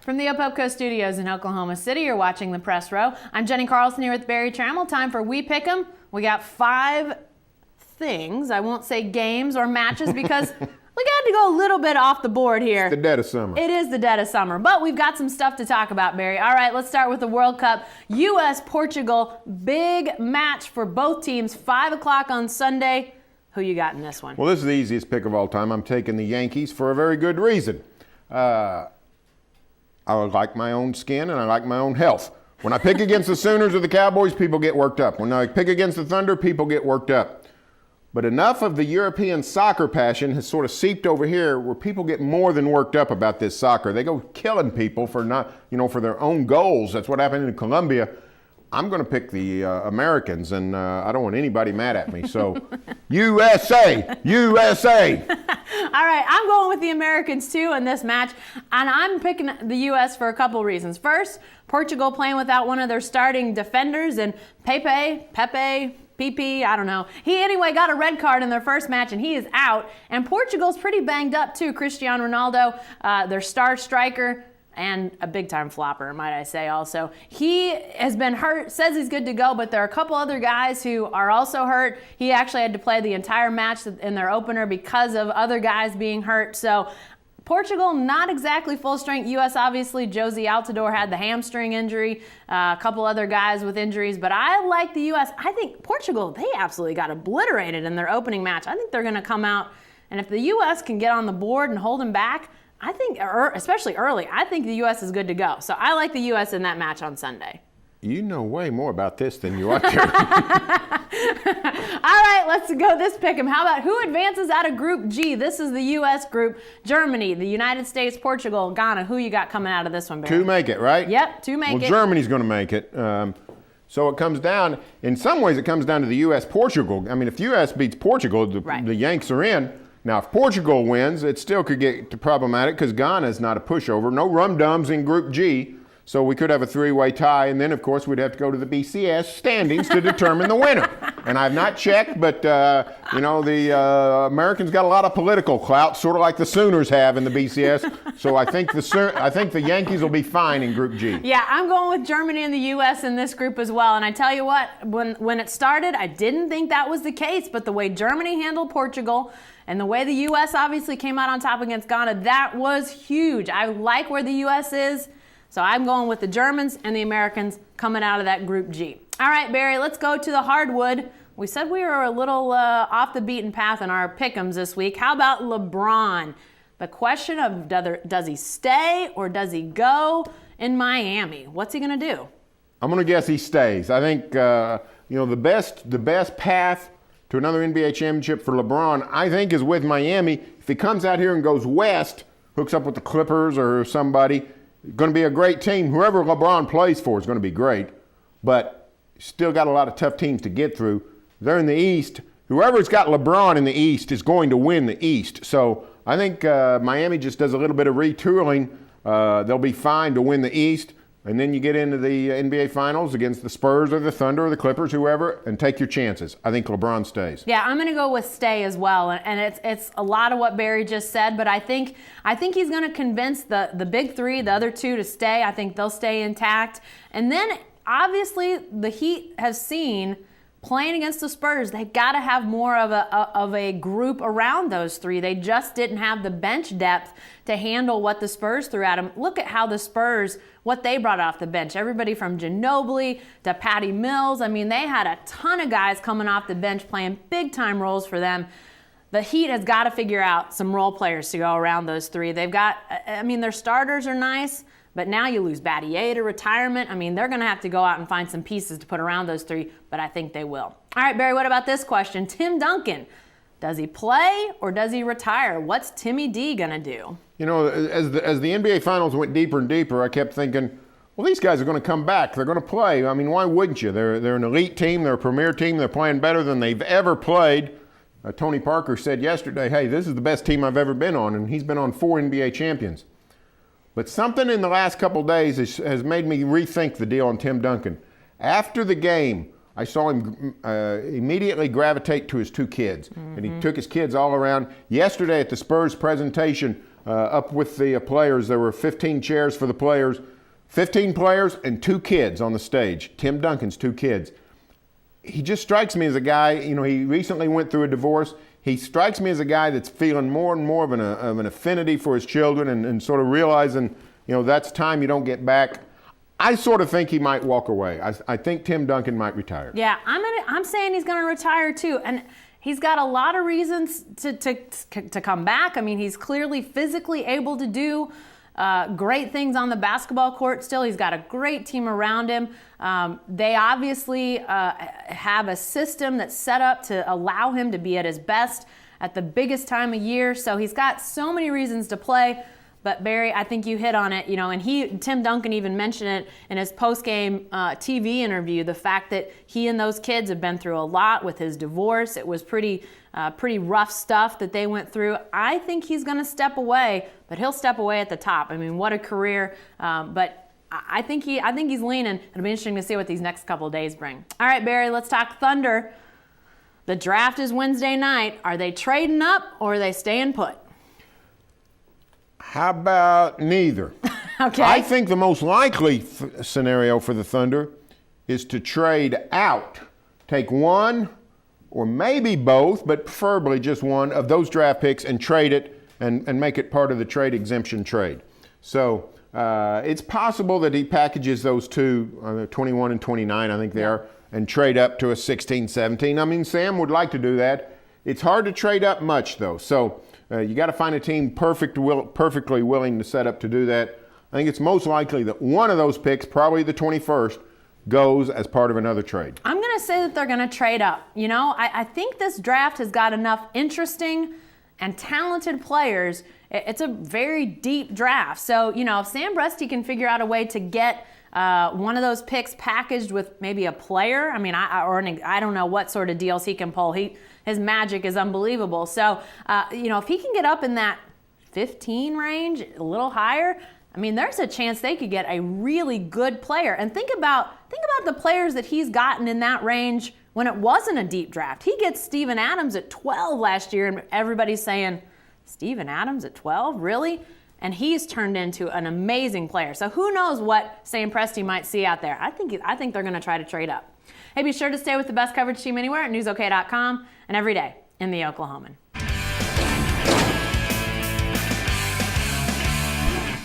From the Opelco Studios in Oklahoma City, you're watching The Press Row. I'm Jenny Carlson here with Barry Trammell. Time for We Pick 'em. We got 5 things. I won't say games or matches because we got to go a little bit off the board here. It's the dead of summer. It is the dead of summer, but we've got some stuff to talk about, Barry. All right, let's start with the World Cup. U.S.-Portugal, big match for both teams, 5 o'clock on Sunday. Who you got in this one? Well, this is the easiest pick of all time. I'm taking the Yankees for a very good reason. I like my own skin and I like my own health. When I pick against the Sooners or the Cowboys, people get worked up. When I pick against the Thunder, people get worked up. But enough of the European soccer passion has sort of seeped over here where people get more than worked up about this soccer. They go killing people for not, for their own goals. That's what happened in Colombia. I'm going to pick the Americans, and I don't want anybody mad at me. So, USA, USA. All right, I'm going with the Americans too in this match, and I'm picking the U.S. for a couple reasons. First, Portugal playing without one of their starting defenders, and Pepe, I don't know. He anyway got a red card in their first match, and he is out. And Portugal's pretty banged up too. Cristiano Ronaldo, their star striker, and a big-time flopper, might I say also. He has been hurt, says he's good to go, but there are a couple other guys who are also hurt. He actually had to play the entire match in their opener because of other guys being hurt. So Portugal, not exactly full strength. U.S., obviously, Josie Altidore had the hamstring injury, a couple other guys with injuries, but I like the U.S. I think Portugal, they absolutely got obliterated in their opening match. I think they're going to come out, and if the U.S. can get on the board and hold them back, I think, especially early, I think the U.S. is good to go. So I like the U.S. in that match on Sunday. You know way more about this than you ought to. All right, let's go this pick'em. How about who advances out of Group G? This is the U.S. group. Germany, the United States, Portugal, Ghana. Who you got coming out of this one, Barry? 2 make it, right? Yep, 2 make it. Well, Germany's going to make it. So it comes down, in some ways it comes down to the U.S.-Portugal. I mean, if the U.S. beats Portugal, the Yanks are in. Now, if Portugal wins, it still could get problematic because Ghana is not a pushover. No rum-dums in Group G, so we could have a 3-way tie. And then, of course, we'd have to go to the BCS standings to determine the winner. And I've not checked, but, the Americans got a lot of political clout, sort of like the Sooners have in the BCS. So I think the Yankees will be fine in Group G. Yeah, I'm going with Germany and the U.S. in this group as well. And I tell you what, when it started, I didn't think that was the case. But the way Germany handled Portugal and the way the U.S. obviously came out on top against Ghana, that was huge. I like where the U.S. is, so I'm going with the Germans and the Americans coming out of that Group G. All right, Barry, let's go to the hardwood. We said we were a little off the beaten path in our pick'ems this week. How about LeBron? The question of does he stay or does he go in Miami? What's he going to do? I'm going to guess he stays. I think, the best path to another NBA championship for LeBron, I think, is with Miami. If he comes out here and goes west, hooks up with the Clippers or somebody, going to be a great team. Whoever LeBron plays for is going to be great, but still got a lot of tough teams to get through. They're in the East. Whoever's got LeBron in the East is going to win the East. So I think Miami just does a little bit of retooling. They'll be fine to win the East. And then you get into the NBA Finals against the Spurs or the Thunder or the Clippers, whoever, and take your chances. I think LeBron stays. Yeah, I'm going to go with stay as well. And it's a lot of what Barry just said, but I think he's going to convince the big 3, the other 2, to stay. I think they'll stay intact. And then, obviously, the Heat have seen playing against the Spurs, they've got to have more of a group around those 3. They just didn't have the bench depth to handle what the Spurs threw at them. Look at how the Spurs, what they brought off the bench. Everybody from Ginobili to Patty Mills. I mean, they had a ton of guys coming off the bench playing big-time roles for them. The Heat has got to figure out some role players to go around those 3. They've got, their starters are nice, but now you lose Battier to retirement. I mean, they're going to have to go out and find some pieces to put around those 3, but I think they will. All right, Barry, what about this question? Tim Duncan, does he play or does he retire? What's Timmy D going to do? As the NBA Finals went deeper and deeper, I kept thinking, well, these guys are going to come back. They're going to play. I mean, why wouldn't you? They're an elite team. They're a premier team. They're playing better than they've ever played. Tony Parker said yesterday, hey, this is the best team I've ever been on, and he's been on 4 NBA champions. But something in the last couple of days has made me rethink the deal on Tim Duncan. After the game, I saw him immediately gravitate to his 2 kids. Mm-hmm. And he took his kids all around. Yesterday at the Spurs presentation, up with the players. There were 15 chairs for the players, 15 players and 2 kids on the stage. Tim Duncan's 2 kids. He just strikes me as a guy, he recently went through a divorce. He strikes me as a guy that's feeling more and more of an affinity for his children and sort of realizing, that's time you don't get back. I sort of think he might walk away. I think Tim Duncan might retire. Yeah, I'm saying he's going to retire too. And he's got a lot of reasons to come back. I mean, he's clearly physically able to do great things on the basketball court still. He's got a great team around him. They obviously have a system that's set up to allow him to be at his best at the biggest time of year. So he's got so many reasons to play. But Barry, I think you hit on it, and Tim Duncan even mentioned it in his post-game TV interview, the fact that he and those kids have been through a lot with his divorce. It was pretty rough stuff that they went through. I think he's going to step away, but he'll step away at the top. I mean, what a career. But I think he's leaning. It'll be interesting to see what these next couple of days bring. All right, Barry, let's talk Thunder. The draft is Wednesday night. Are they trading up or are they staying put? How about neither? Okay. I think the most likely scenario for the Thunder is to trade out. Take one or maybe both, but preferably just one of those draft picks and trade it and make it part of the trade exemption trade. So it's possible that he packages those two, 21 and 29, I think they are, and trade up to a 16, 17. I mean, Sam would like to do that. It's hard to trade up much, though. So you got to find a team perfectly willing to set up to do that. I think it's most likely that one of those picks, probably the 21st, goes as part of another trade. I'm going to say that they're going to trade up. I think this draft has got enough interesting and talented players. It's a very deep draft. So, if Sam Presti can figure out a way to get one of those picks packaged with maybe a player, I don't know what sort of deals he can pull. His magic is unbelievable. So, if he can get up in that 15 range, a little higher, there's a chance they could get a really good player. And think about the players that he's gotten in that range when it wasn't a deep draft. He gets Steven Adams at 12 last year, and everybody's saying, Steven Adams at 12? Really? And he's turned into an amazing player. So who knows what Sam Presti might see out there. I think they're going to try to trade up. Hey, be sure to stay with the best coverage team anywhere at newsok.com and every day in the Oklahoman.